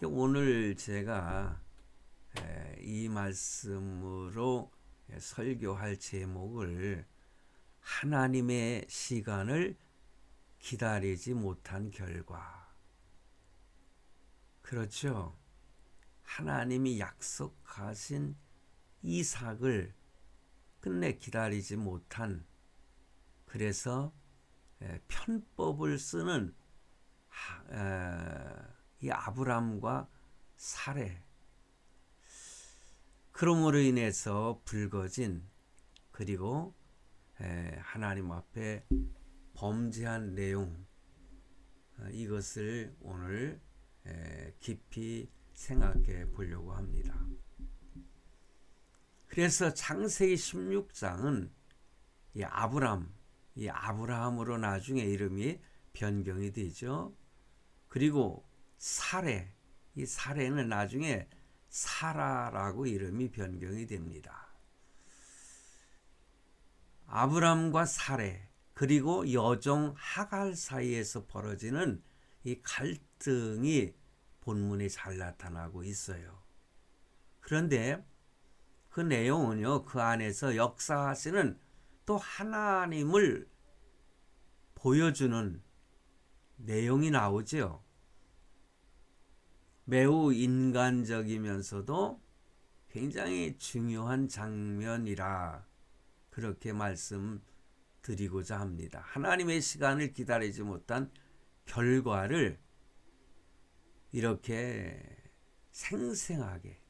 오늘 제가 이 말씀으로 설교할 제목을 하나님의 시간을 기다리지 못한 결과. 그렇죠. 하나님이 약속하신 이삭을 끝내 기다리지 못한, 그래서 편법을 쓰는 이 아브람과 사레, 그러므로 인해서 불거진, 그리고 하나님 앞에 범죄한 내용, 이것을 오늘 깊이 생각해 보려고 합니다. 그래서 창세기 16장은 이 아브라함으로 나중에 이름이 변경이 되죠. 그리고 사레, 이 사레는 나중에 사라라고 이름이 변경이 됩니다. 아브람과 사레, 그리고 여종 하갈 사이에서 벌어지는 이 갈등이 본문에 잘 나타나고 있어요. 그런데 그 내용은요, 그 안에서 역사하시는 또 하나님을 보여주는 내용이 나오죠. 매우 인간적이면서도 굉장히 중요한 장면이라 그렇게 말씀드리고자 합니다. 하나님의 시간을 기다리지 못한 결과를 이렇게 생생하게,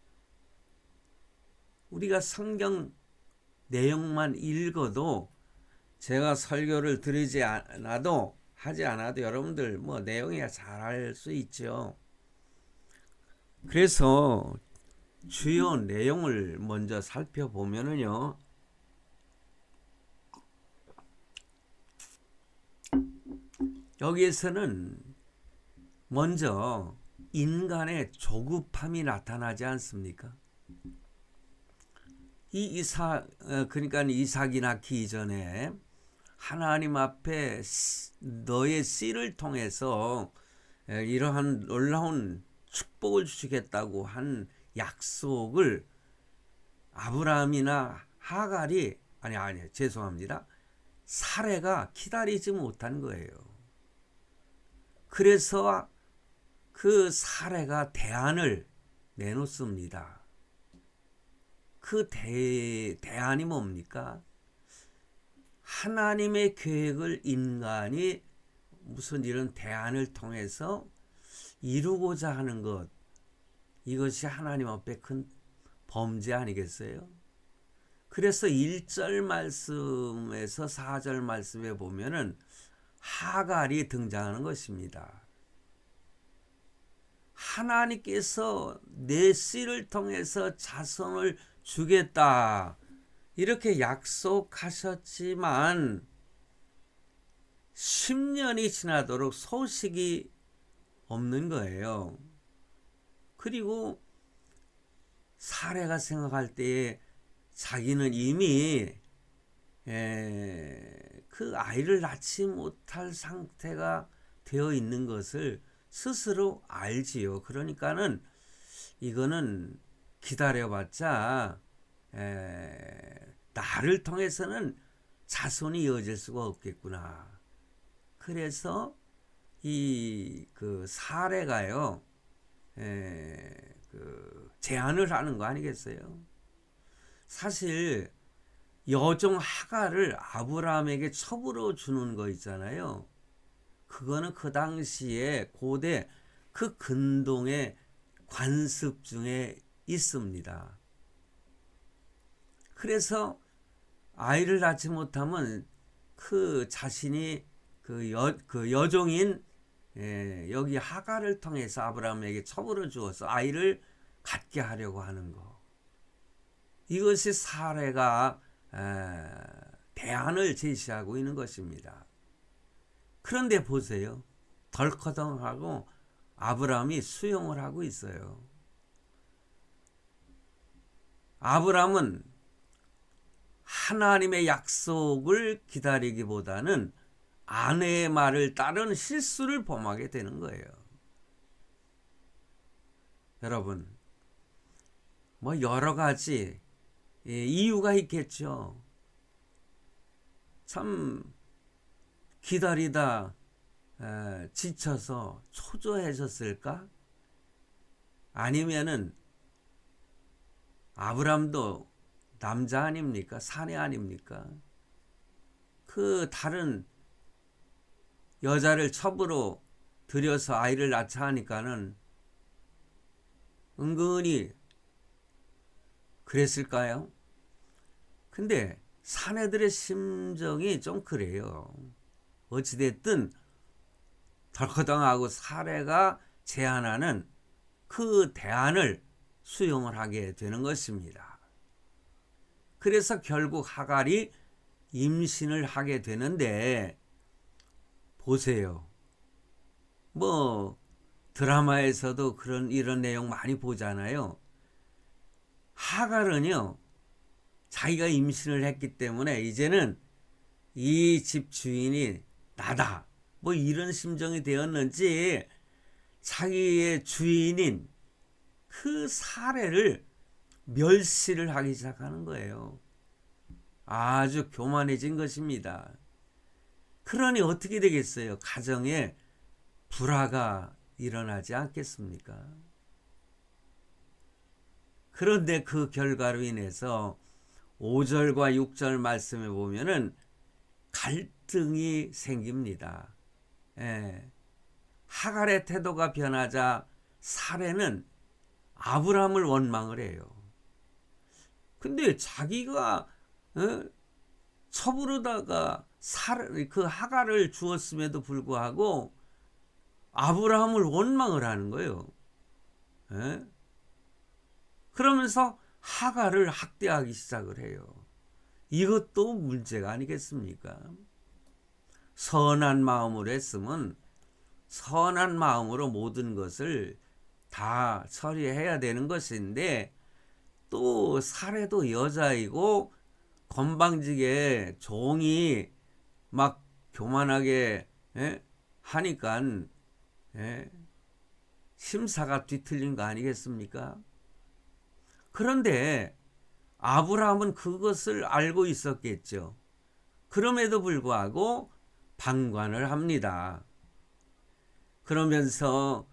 우리가 성경 내용만 읽어도, 제가 설교를 드리지 않아도 하지 않아도 여러분들 내용이 잘 알 수 있죠. 그래서 주요 내용을 먼저 살펴보면은요, 여기에서는 먼저 인간의 조급함이 나타나지 않습니까? 그러니까 이삭이 낳기 이전에 하나님 앞에 너의 씨를 통해서 이러한 놀라운 축복을 주시겠다고 한 약속을 아브라함이나 하갈이 죄송합니다. 사레가 기다리지 못한 거예요. 그래서 그 사레가 대안을 내놓습니다. 그 대안이 뭡니까? 하나님의 계획을 인간이 무슨 이런 대안을 통해서 이루고자 하는 것, 이것이 하나님 앞에 큰 범죄 아니겠어요? 그래서 1절 말씀에서 4절 말씀에 보면은 하갈이 등장하는 것입니다. 하나님께서 내 씨를 통해서 자손을 주겠다, 이렇게 약속하셨지만 10년이 지나도록 소식이 없는 거예요. 그리고 사레가 생각할 때에 자기는 이미 그 아이를 낳지 못할 상태가 되어 있는 것을 스스로 알지요. 그러니까는 이거는 기다려봤자 나를 통해서는 자손이 이어질 수가 없겠구나. 그래서 그 사레가요, 그 제안을 하는 거 아니겠어요? 사실 여종 하갈을 아브라함에게 첩으로 주는 거 있잖아요. 그거는 그 당시에 고대 그 근동의 관습 중에 있습니다. 그래서 아이를 낳지 못하면 그 자신이 그 여종인 여기 하갈을 통해서 아브라함에게 첩으로 주어서 아이를 갖게 하려고 하는 거. 이것이 사레가 대안을 제시하고 있는 것입니다. 그런데 보세요. 덜커덩하고 아브라함이 수용을 하고 있어요. 아브라함은 하나님의 약속을 기다리기보다는 아내의 말을 따른 실수를 범하게 되는 거예요. 여러분, 뭐 여러 가지 이유가 있겠죠. 참 기다리다 지쳐서 초조해졌을까? 아니면은 아브람도 남자 아닙니까? 사내 아닙니까? 그 다른 여자를 첩으로 들여서 아이를 낳자 하니까는 은근히 그랬을까요? 근데 사내들의 심정이 좀 그래요. 어찌됐든 덜커덩하고 사례가 제안하는 그 대안을 수용을 하게 되는 것입니다. 그래서 결국 하갈이 임신을 하게 되는데, 보세요. 뭐 드라마에서도 이런 내용 많이 보잖아요. 하갈은요, 자기가 임신을 했기 때문에 이제는 이 집 주인이 나다, 뭐 이런 심정이 되었는지 자기의 주인인 그 사례를 멸시를 하기 시작하는 거예요. 아주 교만해진 것입니다. 그러니 어떻게 되겠어요? 가정에 불화가 일어나지 않겠습니까? 그런데 그 결과로 인해서 5절과 6절 말씀에 보면은 갈등이 생깁니다. 하갈의 태도가 변하자 사레는 아브라함을 원망을 해요. 근데 자기가 첩으로다가 그 하갈을 주었음에도 불구하고 아브라함을 원망을 하는 거예요. 그러면서 하갈을 학대하기 시작을 해요. 이것도 문제가 아니겠습니까? 선한 마음으로 했으면 선한 마음으로 모든 것을 다 처리해야 되는 것인데, 또 사례도 여자이고 건방지게 종이 막 교만하게 하니까 심사가 뒤틀린 거 아니겠습니까? 그런데 아브라함은 그것을 알고 있었겠죠. 그럼에도 불구하고 방관을 합니다. 그러면서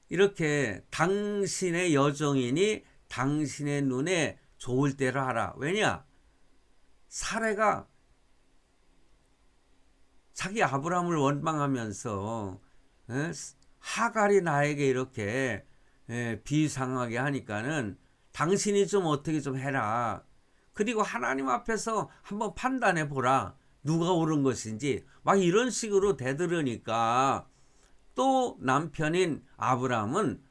이렇게 당신의 여종이니 당신의 눈에 좋을 대로 하라. 왜냐? 사례가 자기 아브라함을 원망하면서 하갈이 나에게 이렇게 비상하게 하니까는 당신이 좀 어떻게 좀 해라. 그리고 하나님 앞에서 한번 판단해 보라. 누가 옳은 것인지. 막 이런 식으로 대들으니까 또 남편인 아브라함은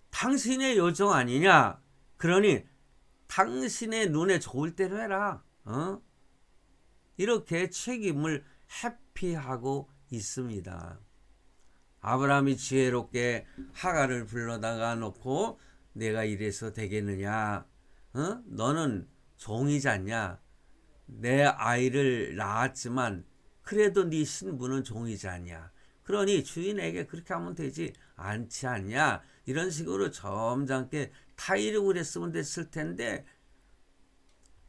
당신의 여종 아니냐. 그러니 당신의 눈에 좋을 대로 해라. 이렇게 책임을 회피하고 있습니다. 아브라함이 지혜롭게 하갈을 불러다가 놓고 내가 이래서 되겠느냐? 너는 종이지 않냐? 내 아이를 낳았지만 그래도 네 신부는 종이지 않냐? 그러니 주인에게 그렇게 하면 되지 않지 않냐? 이런 식으로 점잖게 타이르고 그랬으면 됐을 텐데,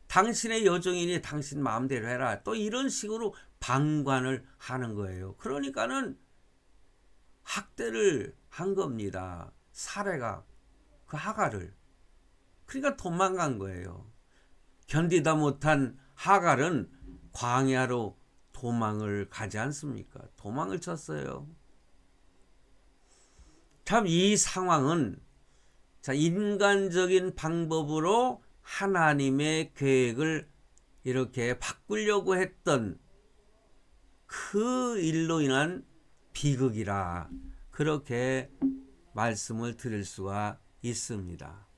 당신의 여종이니 당신 마음대로 해라. 또 이런 식으로 방관을 하는 거예요. 그러니까는 학대를 한 겁니다. 사례가 그 하갈을. 그러니까 도망간 거예요. 견디다 못한 하갈은 광야로 도망을 가지 않습니까? 도망을 쳤어요. 참 이 상황은 인간적인 방법으로 하나님의 계획을 이렇게 바꾸려고 했던 그 일로 인한 비극이라, 그렇게 말씀을 드릴 수가 있습니다.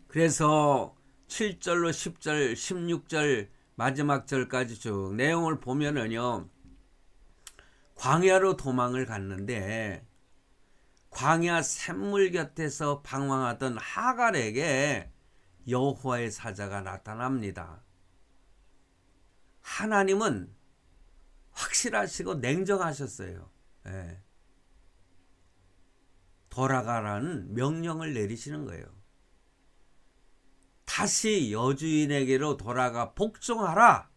그래서 7절로 10절, 16절 마지막 절까지 쭉 내용을 보면은요, 광야로 도망을 갔는데 광야 샘물 곁에서 방황하던 하갈에게 여호와의 사자가 나타납니다. 하나님은 확실하시고 냉정하셨어요. 예. 돌아가라는 명령을 내리시는 거예요. 다시 여주인에게로 돌아가 복종하라.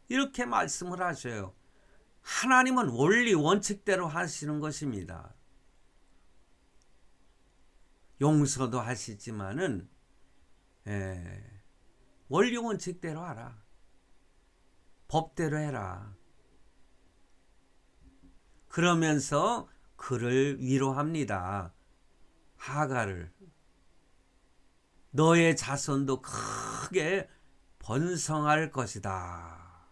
이렇게 말씀을 하셔요. 하나님은 원리 원칙대로 하시는 것입니다. 용서도 하시지만은 원리 원칙대로 하라. 법대로 해라. 그러면서 그를 위로합니다. 하갈을. 너의 자손도 크게 번성할 것이다.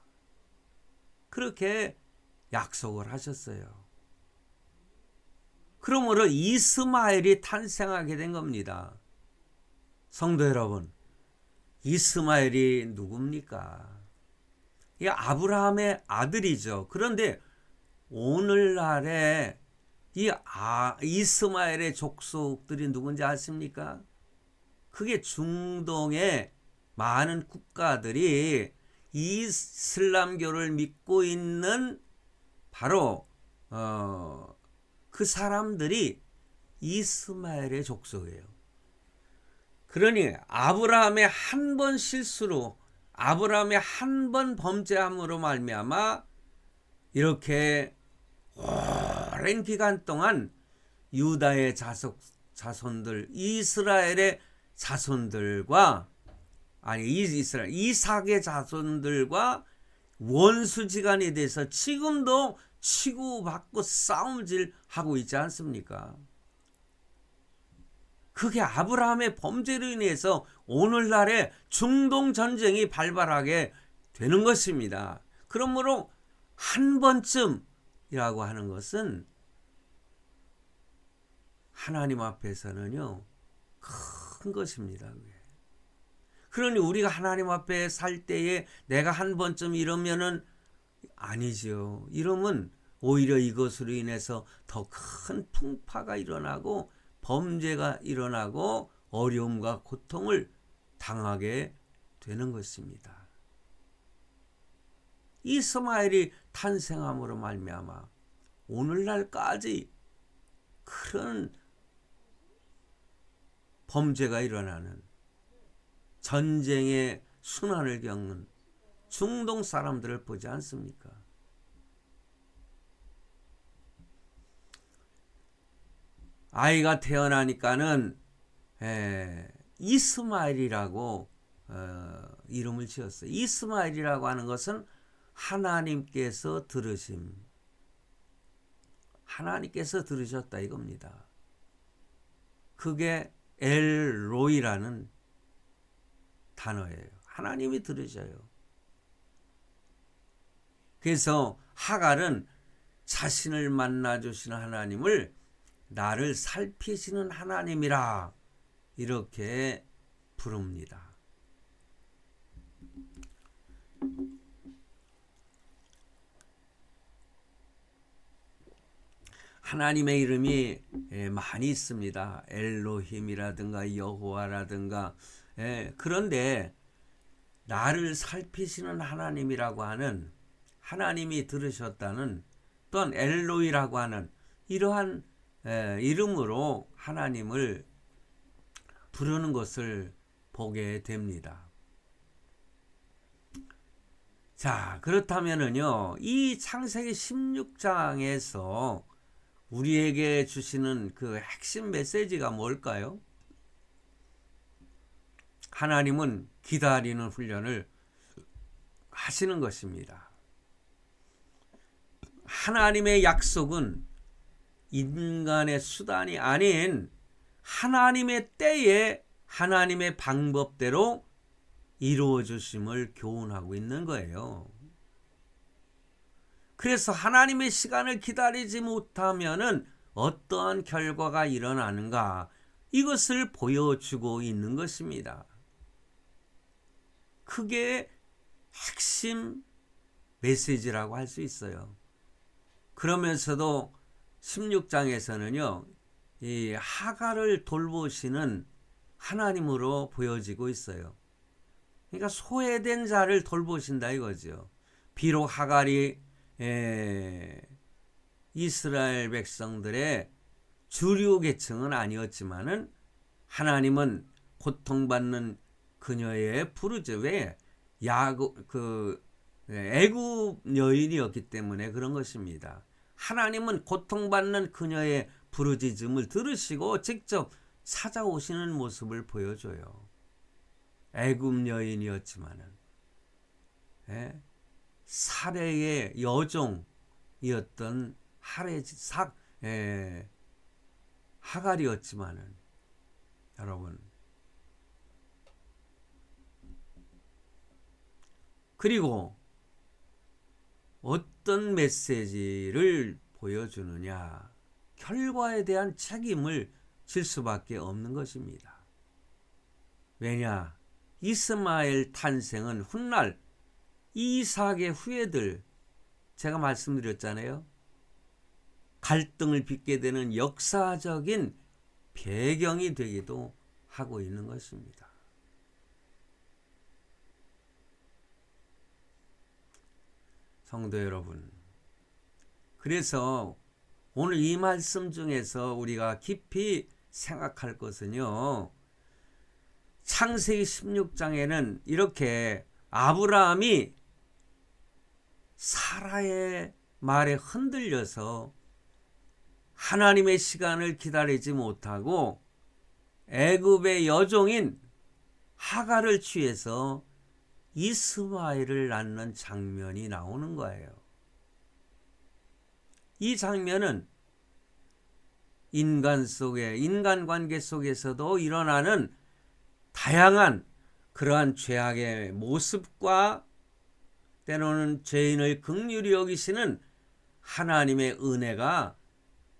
그렇게 약속을 하셨어요. 그러므로 이스마엘이 탄생하게 된 겁니다. 성도 여러분, 이스마엘이 누굽니까? 이 아브라함의 아들이죠. 그런데 오늘날에 이 이스마엘의 족속들이 누군지 아십니까? 그게 중동의 많은 국가들이 이슬람교를 믿고 있는 바로 그 사람들이 이스마엘의 족속이에요. 그러니 아브라함의 한 번 실수로, 아브라함의 한 번 범죄함으로 말미암아 이렇게 오랜 기간 동안 유다의 자손들, 이스라엘의 자손들과 이삭의 자손들과 원수지간이 돼서 지금도 치고받고 싸움질하고 있지 않습니까? 그게 아브라함의 범죄로 인해서 오늘날의 중동 전쟁이 발발하게 되는 것입니다. 그러므로 한 번쯤이라고 하는 것은 하나님 앞에서는요, 큰 것입니다. 그러니 우리가 하나님 앞에 살 때에 내가 한 번쯤 이러면은 아니죠. 이러면 오히려 이것으로 인해서 더 큰 풍파가 일어나고 범죄가 일어나고 어려움과 고통을 당하게 되는 것입니다. 이스마엘이 탄생함으로 말미암아 오늘날까지 그런 범죄가 일어나는, 전쟁의 순환을 겪는 중동 사람들을 보지 않습니까? 아이가 태어나니까는 이스마엘이라고 이름을 지었어요. 이스마엘이라고 하는 것은 하나님께서 들으심, 하나님께서 들으셨다 이겁니다. 그게 엘로이라는 단어예요. 하나님이 들으셔요. 그래서 하갈은 자신을 만나주시는 하나님을 나를 살피시는 하나님이라 이렇게 부릅니다. 하나님의 이름이 많이 있습니다. 엘로힘이라든가 여호와라든가. 그런데 나를 살피시는 하나님이라고 하는, 하나님이 들으셨다는, 또한 엘로이라고 하는 이러한 이름으로 하나님을 부르는 것을 보게 됩니다. 자, 그렇다면은요, 이 창세기 16장에서 우리에게 주시는 그 핵심 메시지가 뭘까요? 하나님은 기다리는 훈련을 하시는 것입니다. 하나님의 약속은 인간의 수단이 아닌 하나님의 때에 하나님의 방법대로 이루어 주심을 교훈하고 있는 거예요. 그래서 하나님의 시간을 기다리지 못하면은 어떠한 결과가 일어나는가, 이것을 보여주고 있는 것입니다. 그게 핵심 메시지라고 할 수 있어요. 그러면서도 16장에서는요, 이 하갈을 돌보시는 하나님으로 보여지고 있어요. 그러니까 소외된 자를 돌보신다 이거죠. 비록 하갈이 이스라엘 백성들의 주류 계층은 아니었지만은 하나님은 고통받는 그녀의 부르짖음, 왜 애굽 여인이었기 때문에 그런 것입니다. 하나님은 고통받는 그녀의 부르짖음을 들으시고 직접 찾아오시는 모습을 보여줘요. 애굽 여인이었지만은 사례의 여종이었던 하갈이었지만은 여러분, 그리고 어떤 메시지를 보여주느냐, 결과에 대한 책임을 질 수밖에 없는 것입니다. 왜냐, 이스마엘 탄생은 훗날 이삭의 후예들, 제가 말씀드렸잖아요. 갈등을 빚게 되는 역사적인 배경이 되기도 하고 있는 것입니다. 성도 여러분, 그래서 오늘 이 말씀 중에서 우리가 깊이 생각할 것은요, 창세기 16장에는 이렇게 아브라함이 사라의 말에 흔들려서 하나님의 시간을 기다리지 못하고 애굽의 여종인 하갈을 취해서 이스마엘을 낳는 장면이 나오는 거예요. 이 장면은 인간관계 속에서도 일어나는 다양한 그러한 죄악의 모습과 때로는 죄인을 긍휼히 여기시는 하나님의 은혜가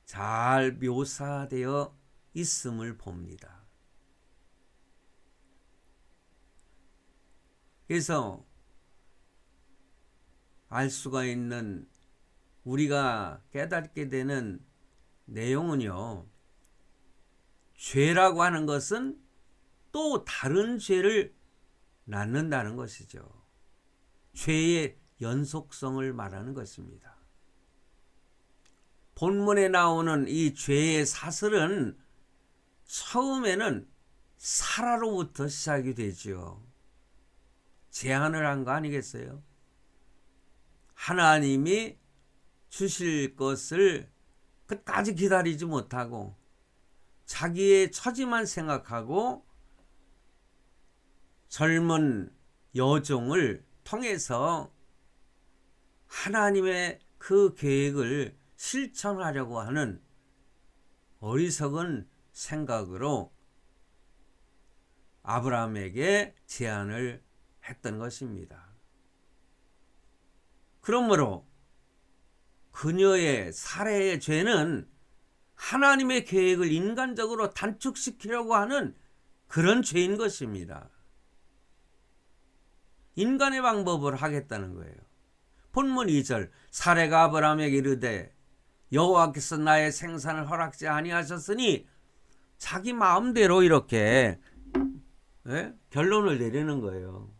잘 묘사되어 있음을 봅니다. 그래서 알 수가 있는, 우리가 깨닫게 되는 내용은요, 죄라고 하는 것은 또 다른 죄를 낳는다는 것이죠. 죄의 연속성을 말하는 것입니다. 본문에 나오는 이 죄의 사슬은 처음에는 사라로부터 시작이 되지요. 제안을 한 거 아니겠어요? 하나님이 주실 것을 끝까지 기다리지 못하고 자기의 처지만 생각하고 젊은 여종을 통해서 하나님의 그 계획을 실천하려고 하는 어리석은 생각으로 아브라함에게 제안을 했던 것입니다. 그러므로 그녀의 살해의 죄는 하나님의 계획을 인간적으로 단축시키려고 하는 그런 죄인 것입니다. 인간의 방법을 하겠다는 거예요. 본문 2절, 사레가 아브라함에게 이르되 여호와께서 나의 생산을 허락지 아니하셨으니, 자기 마음대로 이렇게 결론을 내리는 거예요.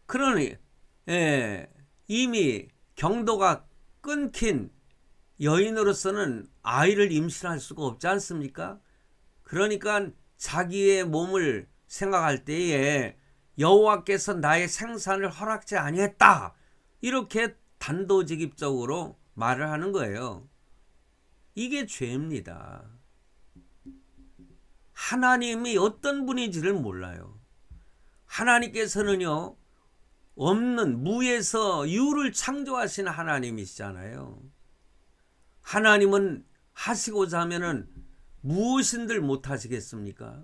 그러니 이미 경도가 끊긴 여인으로서는 아이를 임신할 수가 없지 않습니까? 그러니까 자기의 몸을 생각할 때에 여호와께서 나의 생산을 허락지 아니했다, 이렇게 단도직입적으로 말을 하는 거예요. 이게 죄입니다. 하나님이 어떤 분인지를 몰라요. 하나님께서는요, 없는 무에서 유를 창조하신 하나님이시잖아요. 하나님은 하시고자 하면은 무엇인들 못하시겠습니까?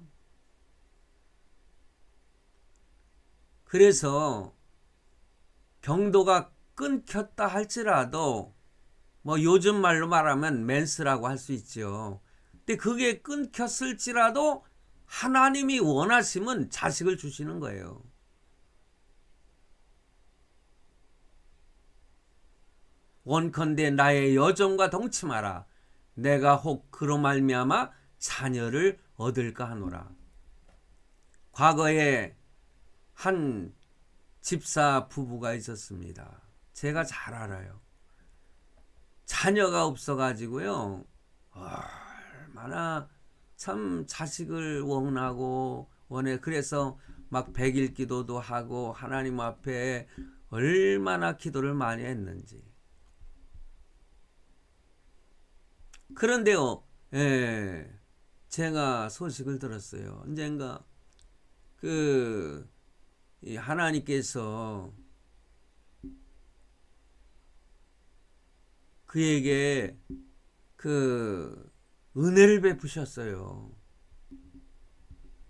그래서 경도가 끊겼다 할지라도 뭐 요즘 말로 말하면 맨스라고 할 수 있죠. 근데 그게 끊겼을지라도 하나님이 원하시면 자식을 주시는 거예요. 원컨대 나의 여종과 동침하라. 내가 혹 그로 말미암아 자녀를 얻을까 하노라. 과거에 한 집사 부부가 있었습니다. 제가 잘 알아요. 자녀가 없어가지고요. 얼마나 참 자식을 원해. 그래서 막 백일 기도도 하고 하나님 앞에 얼마나 기도를 많이 했는지. 그런데요, 제가 소식을 들었어요. 언젠가 이 하나님께서 그에게 은혜를 베푸셨어요.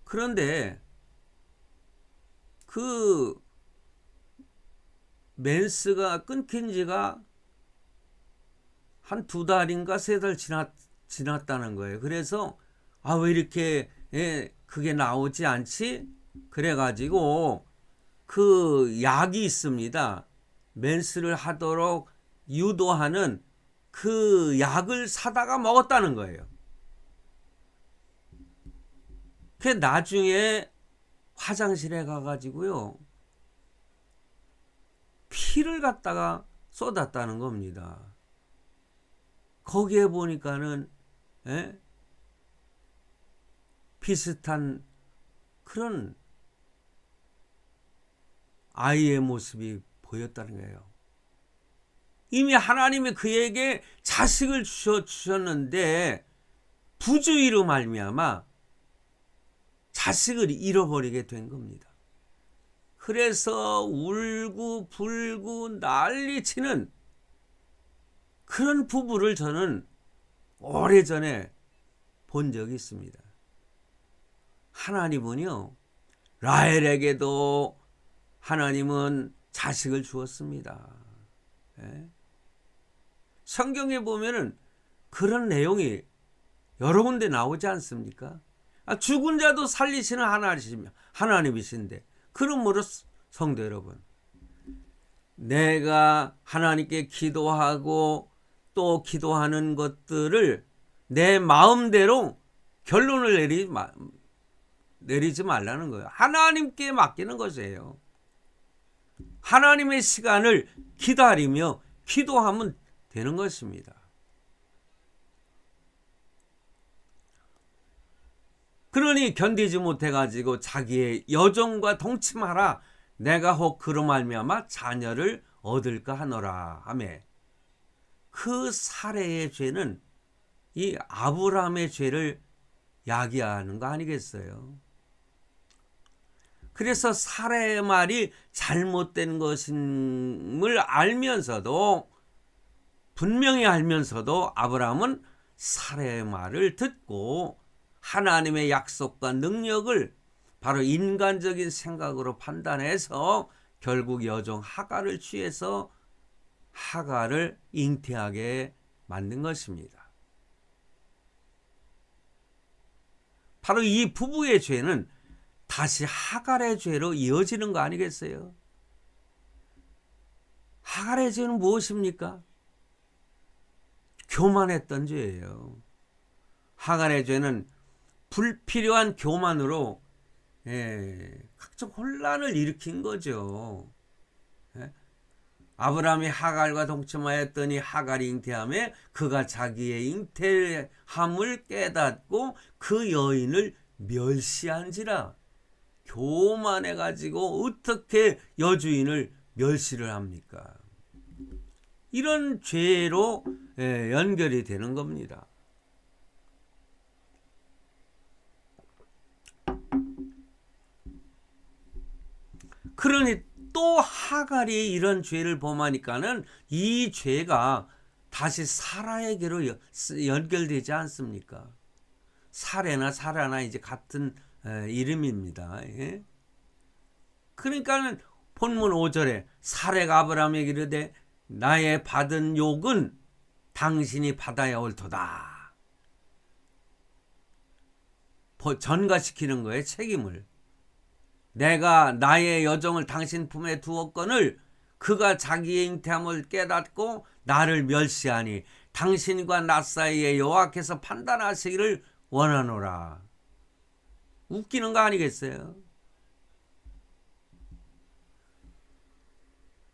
그런데 맨스가 끊긴 지가 한 2달인가 3달 지났다는 거예요. 그래서 왜 이렇게 그게 나오지 않지? 그래가지고 약이 있습니다. 맨스를 하도록 유도하는 약을 사다가 먹었다는 거예요. 그 나중에 화장실에 가가지고요, 피를 갖다가 쏟았다는 겁니다. 거기에 보니까는 비슷한 그런 아이의 모습이 보였다는 거예요. 이미 하나님이 그에게 자식을 주셨는데 부주의로 말미암아 자식을 잃어버리게 된 겁니다. 그래서 울고 불고 난리치는 그런 부부를 저는 오래전에 본 적이 있습니다. 하나님은요, 라헬에게도 하나님은 자식을 주었습니다. 성경에 보면은 그런 내용이 여러 군데 나오지 않습니까? 죽은 자도 살리시는 하나님이신데, 그러므로 성도 여러분, 내가 하나님께 기도하고 또 기도하는 것들을 내 마음대로 결론을 내리지 말라는 거예요. 하나님께 맡기는 것이에요. 하나님의 시간을 기다리며 기도하면 되는 것입니다. 그러니 견디지 못해가지고 자기의 여종과 동침하라. 내가 혹 그로 말미암아 자녀를 얻을까 하노라 하매, 그 살해의 죄는 이 아브라함의 죄를 야기하는 거 아니겠어요? 그래서 살해의 말이 잘못된 것임을 알면서도, 분명히 알면서도 아브라함은 살해의 말을 듣고 하나님의 약속과 능력을 바로 인간적인 생각으로 판단해서 결국 여종 하갈을 취해서 하갈을 잉태하게 만든 것입니다. 바로 이 부부의 죄는 다시 하갈의 죄로 이어지는 거 아니겠어요? 하갈의 죄는 무엇입니까? 교만했던 죄예요. 하갈의 죄는 불필요한 교만으로 각종 혼란을 일으킨 거죠. 아브라함이 하갈과 동침하였더니 하갈이 잉태하며 그가 자기의 잉태함을 깨닫고 그 여인을 멸시한지라. 교만해 가지고 어떻게 여주인을 멸시를 합니까? 이런 죄로 연결이 되는 겁니다. 그러니 또 하갈이 이런 죄를 범하니까는 이 죄가 다시 사라에게로 연결되지 않습니까? 사라나 이제 같은 이름입니다. 그러니까는 본문 5절에 사라가 아브라함에게 이르되 나의 받은 욕은 당신이 받아야 옳도다. 전가시키는 거예요, 책임을. 내가 나의 여종을 당신 품에 두었거늘 그가 자기의 잉태함을 깨닫고 나를 멸시하니 당신과 나 사이에 여호와께서 판단하시기를 원하노라. 웃기는 거 아니겠어요?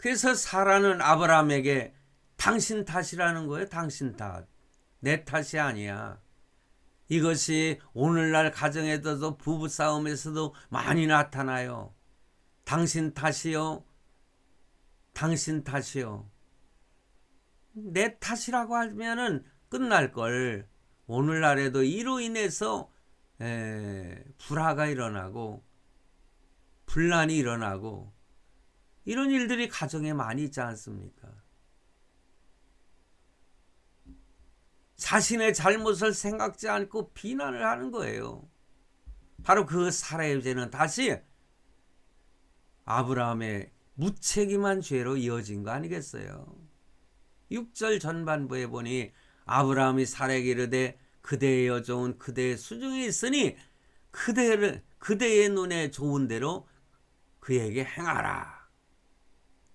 그래서 사라는 아브라함에게 당신 탓이라는 거예요. 당신 탓. 내 탓이 아니야. 이것이 오늘날 가정에서도 부부싸움에서도 많이 나타나요. 당신 탓이요. 당신 탓이요. 내 탓이라고 하면은 끝날 걸. 오늘날에도 이로 인해서 불화가 일어나고 분란이 일어나고 이런 일들이 가정에 많이 있지 않습니까? 자신의 잘못을 생각지 않고 비난을 하는 거예요. 바로 그 사라의 죄는 다시 아브라함의 무책임한 죄로 이어진 거 아니겠어요? 6절 전반부에 보니 아브라함이 사라에게 이르되 그대의 여종은 그대의 수중에 있으니 그대의 눈에 좋은 대로 그에게 행하라.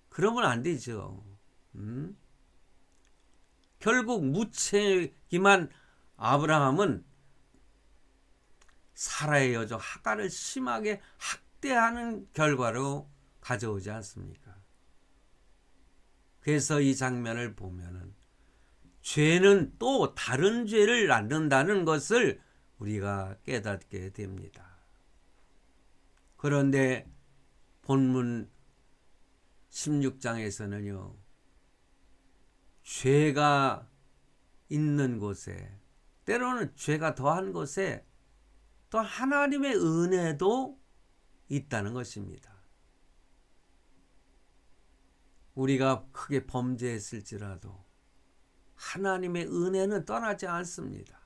그러면 안 되죠. 결국 무책임한 아브라함은 사라의 여종 하갈을 심하게 학대하는 결과로 가져오지 않습니까? 그래서 이 장면을 보면은 죄는 또 다른 죄를 낳는다는 것을 우리가 깨닫게 됩니다. 그런데 본문 16장에서는요. 죄가 있는 곳에 때로는 죄가 더한 곳에 또 하나님의 은혜도 있다는 것입니다. 우리가 크게 범죄했을지라도 하나님의 은혜는 떠나지 않습니다.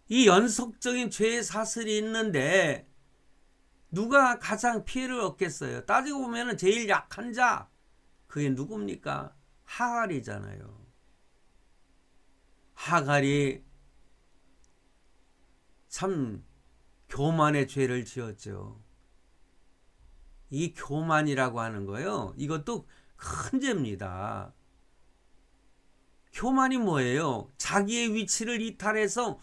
이 연속적인 죄의 사슬이 있는데 누가 가장 피해를 얻겠어요? 따지고 보면 제일 약한 자 그게 누굽니까? 하갈이잖아요. 하갈이 참 교만의 죄를 지었죠. 이 교만이라고 하는 거요. 이것도 큰 죄입니다. 교만이 뭐예요? 자기의 위치를 이탈해서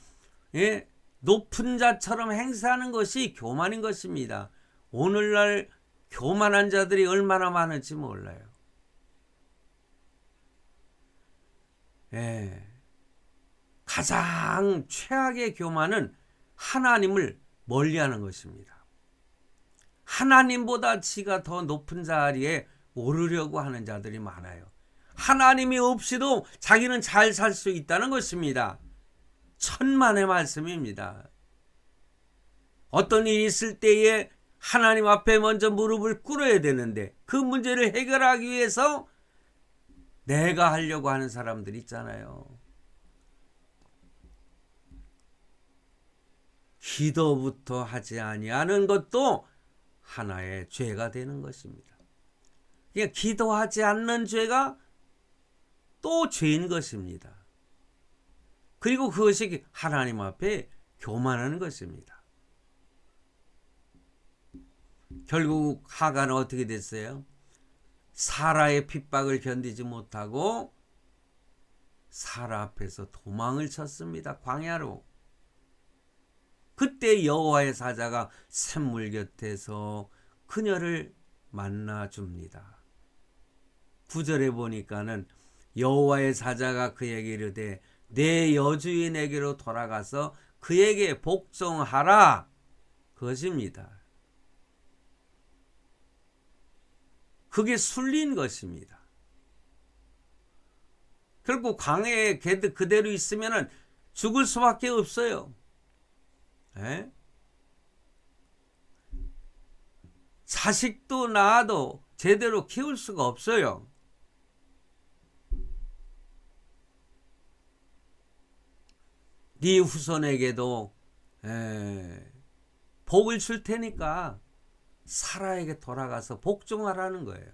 높은 자처럼 행세하는 것이 교만인 것입니다. 오늘날 교만한 자들이 얼마나 많을지 몰라요. 가장 최악의 교만은 하나님을 멀리하는 것입니다. 하나님보다 지가 더 높은 자리에 오르려고 하는 자들이 많아요. 하나님이 없이도 자기는 잘 살 수 있다는 것입니다. 천만의 말씀입니다. 어떤 일이 있을 때에 하나님 앞에 먼저 무릎을 꿇어야 되는데 그 문제를 해결하기 위해서 내가 하려고 하는 사람들 있잖아요. 기도부터 하지 아니하는 것도 하나의 죄가 되는 것입니다. 그러니까 기도하지 않는 죄가 또 죄인 것입니다. 그리고 그것이 하나님 앞에 교만하는 것입니다. 결국 하갈은 어떻게 됐어요? 사라의 핍박을 견디지 못하고 사라 앞에서 도망을 쳤습니다. 광야로. 그때 여호와의 사자가 샘물 곁에서 그녀를 만나줍니다. 9절에 보니까는 여호와의 사자가 그에게 이르되 내 여주인에게로 돌아가서 그에게 복종하라. 그것입니다. 그게 순리인 것입니다. 결국 광야에 그대로 있으면 죽을 수밖에 없어요. 자식도 낳아도 제대로 키울 수가 없어요. 네 후손에게도 복을 줄 테니까 사라에게 돌아가서 복종하라는 거예요.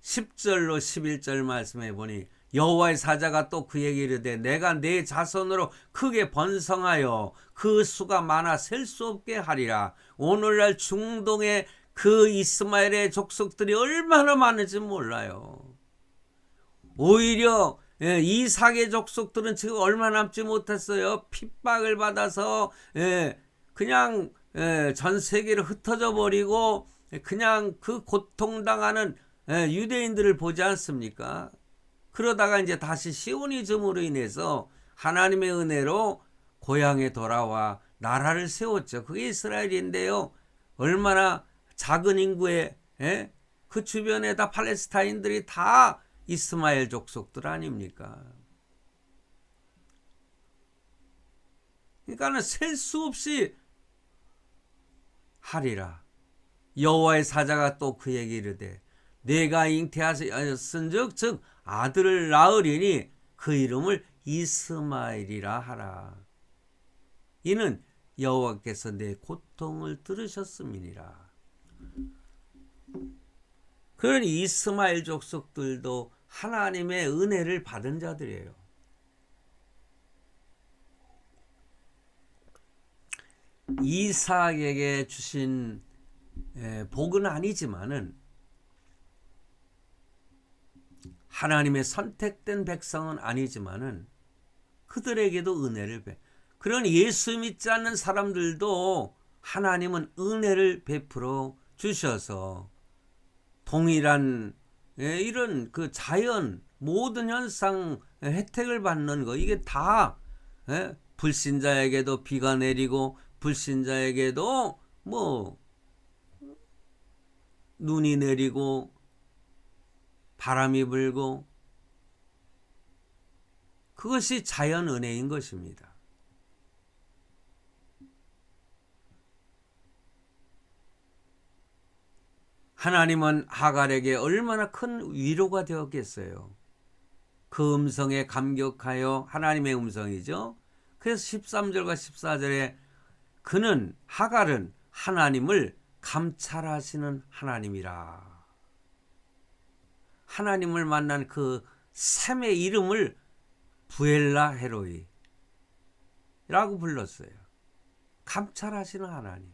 10절로 11절 말씀해 보니 여호와의 사자가 또 그에게 이르되 내가 내 자손으로 크게 번성하여 그 수가 많아 셀 수 없게 하리라. 오늘날 중동의 그 이스마엘의 족속들이 얼마나 많은지 몰라요. 오히려 이삭의 족속들은 지금 얼마 남지 못했어요. 핍박을 받아서 그냥 전 세계를 흩어져 버리고 그냥 그 고통당하는 유대인들을 보지 않습니까? 그러다가 이제 다시 시오니즘으로 인해서 하나님의 은혜로 고향에 돌아와 나라를 세웠죠. 그게 이스라엘인데요. 얼마나 작은 인구의 그 주변에 다 팔레스타인들이 다 이스마엘 족속들 아닙니까? 그러니까는 셀 수 없이 하리라. 여호와의 사자가 또 그에게 이르되 내가 잉태하였은즉 즉 아들을 낳으리니 그 이름을 이스마엘이라 하라. 이는 여호와께서 내 고통을 들으셨음이니라. 그런 이스마엘 족속들도 하나님의 은혜를 받은 자들이에요. 이삭에게 주신 복은 아니지만은 하나님의 선택된 백성은 아니지만은 그들에게도 은혜를 그런 예수 믿지 않는 사람들도 하나님은 은혜를 베풀어 주셔서 동일한 이런 그 자연 모든 현상 혜택을 받는 거 이게 다 불신자에게도 비가 내리고 불신자에게도 뭐 눈이 내리고 바람이 불고 그것이 자연 은혜인 것입니다. 하나님은 하갈에게 얼마나 큰 위로가 되었겠어요. 그 음성에 감격하여 하나님의 음성이죠. 그래서 13절과 14절에 그는 하갈은 하나님을 감찰하시는 하나님이라. 하나님을 만난 그 샘의 이름을 부엘라 헤로이라고 불렀어요. 감찰하시는 하나님.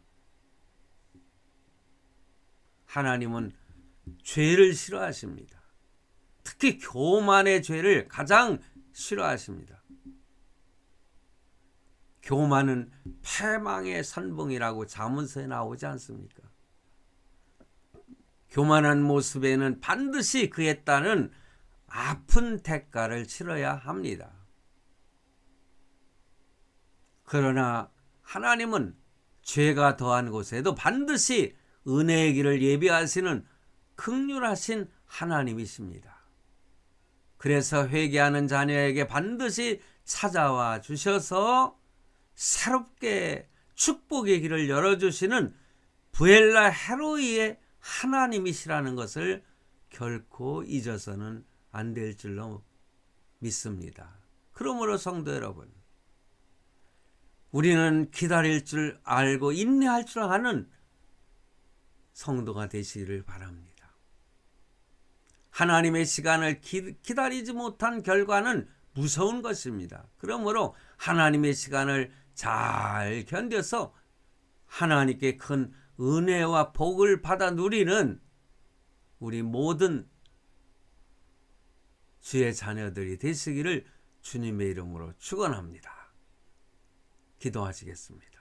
하나님은 죄를 싫어하십니다. 특히 교만의 죄를 가장 싫어하십니다. 교만은 패망의 선봉이라고 잠언서에 나오지 않습니까? 교만한 모습에는 반드시 그에 따른 아픈 대가를 치러야 합니다. 그러나 하나님은 죄가 더한 곳에도 반드시 은혜의 길을 예비하시는 긍휼하신 하나님이십니다. 그래서 회개하는 자녀에게 반드시 찾아와 주셔서 새롭게 축복의 길을 열어주시는 부엘라 헤로이의 하나님이시라는 것을 결코 잊어서는 안 될 줄로 믿습니다. 그러므로 성도 여러분, 우리는 기다릴 줄 알고 인내할 줄 아는 성도가 되시기를 바랍니다. 하나님의 시간을 기다리지 못한 결과는 무서운 것입니다. 그러므로 하나님의 시간을 잘 견뎌서 하나님께 큰 은혜와 복을 받아 누리는 우리 모든 주의 자녀들이 되시기를 주님의 이름으로 축원합니다. 기도하시겠습니다.